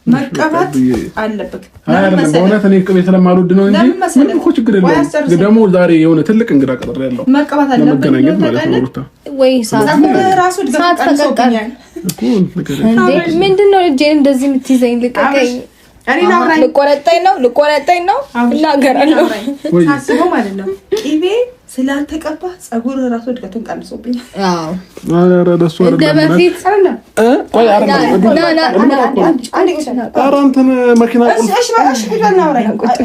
መቀባት አለበት። አይደለም በእውነት እኔ ቅቤ ስለማልወድ ነው እንጂ ምንም እኮ ችግር የለውም። ደግሞ ዛሬ የሆነ ትልቅ እንግዳ ቀጠሮ ያለው መቀባት አለበት ለመገናኘት ማለት ነው። ሩታ ወይ ራሱ ድጋፍ እኮ ምንድነው እጄን እንደዚህ የምትይዘኝ? ልቀቀኝ። ልቆረጠኝ ነው እናገራለሁ። ታስበው ማለት ነው ቅቤ ስላልተቀባ ጸጉር ራሱ እድገቱን ቀንሶብኛል። አዎ አረ ደሱ አይደለም በፊት ቆይ አራንተን መኪና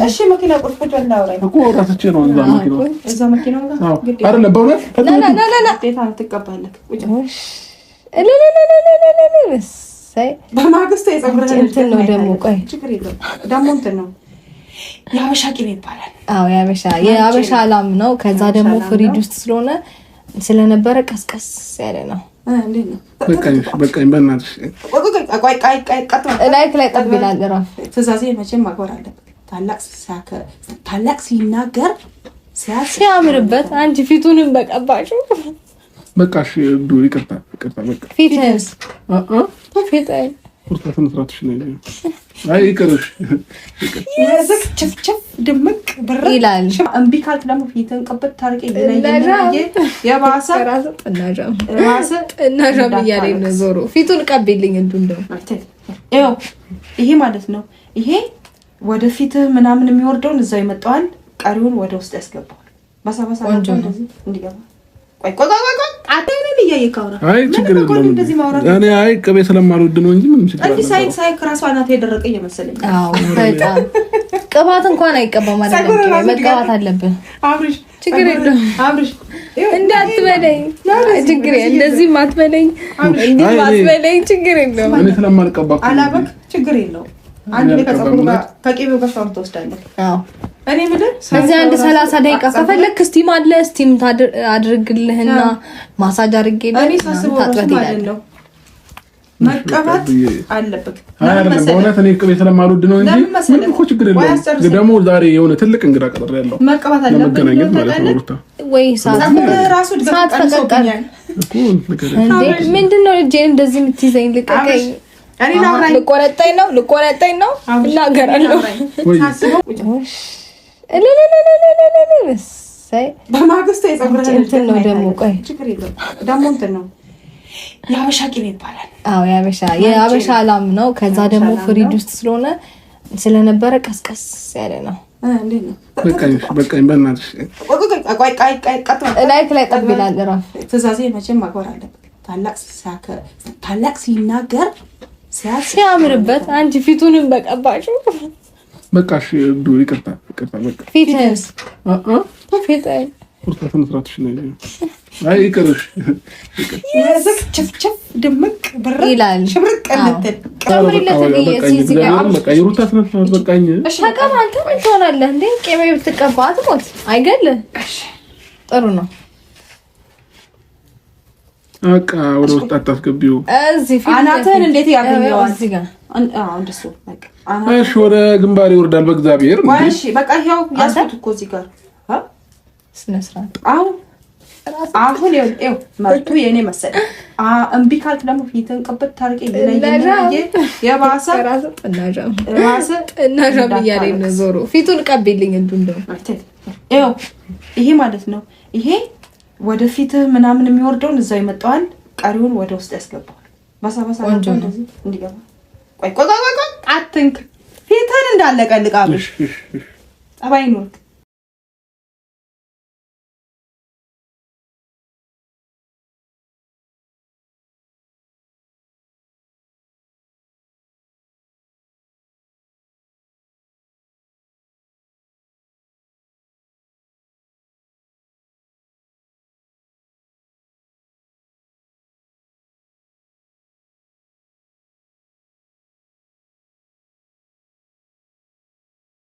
እሺ መኪና ቁልፍ እናውራኝ እኮ ራስቼ ነው እዛ መኪና አይደለም በእውነት ዴታ ትቀባለህ። በማግስቱ የጸጉርህን እንትን ነው ደግሞ ቆይ ችግር የለውም ደግሞ እንትን ነው የሀበሻ ቅቤ ይባላል። አዎ የሀበሻ ላም ነው። ከዛ ደግሞ ፍሪጅ ውስጥ ስለሆነ ስለነበረ ቀስቀስ ያለ ነው። እንዴት ነው? በቃኝ በእናትሽ ላይክ ላይ ጠብ ይላል። እራፍ ትእዛዜ መቼም ማክበር አለበት። ታላቅ ሲናገር ሲያምርበት አንቺ ፊቱንም በቀባሽው በቃሽ ይቅርታ በቃ ፊትስ ፊትስ ቁርጣትን ፍራትሽ ነው። አይ ይቅርሽ የዘክ ቸፍቸፍ ድምቅ ብር ይላል። እምቢ ካልክ ደግሞ ፊትን ቀበጥ ታርቂ ይለኛል። የባሰ ጥናሻም እያለኝ ነው። ዞሮ ፊቱን ቀብልኝ እንደው ይኸው ይሄ ማለት ነው። ይሄ ወደ ፊትህ ምናምን የሚወርደውን እዛው ይመጣዋል። ቀሪውን ወደ ውስጥ ያስገባዋል። በሳባሳ እንደዚህ እንዲገባ ቆይ አታይነኝ እያየካውራ አይ ችግር የለውም። እኔ አይ ቅቤ ስለማልወድ ነው እንጂ ምንም ችግር የለውም። እንዴ ሳይ ክራሷ ናት የደረቀ እየመሰለኝ። አዎ በጣም ቅባት እንኳን አይቀባም ማለት ነው። መቀባት አለብህ። አብርሽ ችግር የለውም። አብርሽ እንዳትበለኝ ችግር የለም። እንደዚህ ማትበለኝ እንዴ ማትበለኝ ችግር የለውም። እኔ ስለማልቀባ አላበክ ችግር የለውም። አንድ ላይ ከጸጉሩ ጋር ከቅቤው ጋር ሻወር ትወስዳለህ። አዎ እኔ ምንድን እዚህ አንድ 30 ደቂቃ ከፈለክ ስቲም አለ ስቲም አድርግልህና ማሳጅ አድርጌልህ እኔ ሳስበው ማለት ነው መቀባት አለበት። አይደለም በእውነት እኔ ቅቤ ስለማልወድ ነው እንጂ ምንም እኮ ችግር የለውም። ደግሞ ዛሬ የሆነ ትልቅ እንግዳ ቀጠሮ ያለው መቀባት አለበት ለመገናኘት ማለት ነው። ሩታ ወይ ራሱ ድጋፍ ቀንሶብኛል እንዴ ምንድነው እጄን እንደዚህ የምትይዘኝ? ልቀቀኝ። ልቆረጠኝ ነው እናገራለሁ። በማግስቱ የጸጉርህን እንትን ነው ደግሞ ቆይ ችግር የለውም ደግሞ እንትን ነው የሀበሻ ቅቤ ይባላል። አዎ የሀበሻ ላም ነው። ከዛ ደግሞ ፍሪጅ ውስጥ ስለሆነ ስለነበረ ቀስቀስ ያለ ነው። እንዴት ነው? በቃኝ በእናትሽ ላይክ ላይ ጠብ ይላል። እራፍ ትእዛዜ መቼም ማክበር አለበት። ታላቅ ሲናገር ሲያምርበት አንቺ ፊቱንም በቀባሽው በቃሽ ይቅርታ በቃ ፊትስ ፊትስ ቁርጣትን ፍራትሽ ነው። አይ ይቅርሽ የዘክ ቸፍቸፍ ድምቅ ብር ይላል። ሽብርቅ እንትን በቃ የሩታ ስነስርዓት በቃኝ። እሺ ተቀባ። አንተ ምን ትሆናለህ እንዴ? ቅቤ ብትቀባ አትሞት አይገልህ። ጥሩ ነው። በቃ ወደ ውስጥ አታስገቢው። እዚህ ፊት አናተን እንዴት ያገኘዋል? እዚህ ጋር እንደሱ በቃ እሺ ወደ ግንባር ይወርዳል። በእግዚአብሔር እሺ በቃ ይሄው ያስኩት እኮ እዚህ ጋር ስነ ስርዓት አሁን ይኸው መርቱ የኔ መሰለኝ። እምቢ ካልክ ደግሞ ፊትን ቀበጥ ታርቂ ይለኛል። የባሰ ጥናሻም እያለኝ ነው። ዞሮ ፊቱን ቀብልኝ እንደው ይኸው ይሄ ማለት ነው። ይሄ ወደ ፊትህ ምናምን የሚወርደውን እዛው ይመጣዋል። ቀሪውን ወደ ውስጥ ያስገባዋል። በሳባሳ እንደዚህ እንዲገባ ቆይ አትንክ ፊትህን እንዳለቀልቃብሽ ጠባይ ኑርክ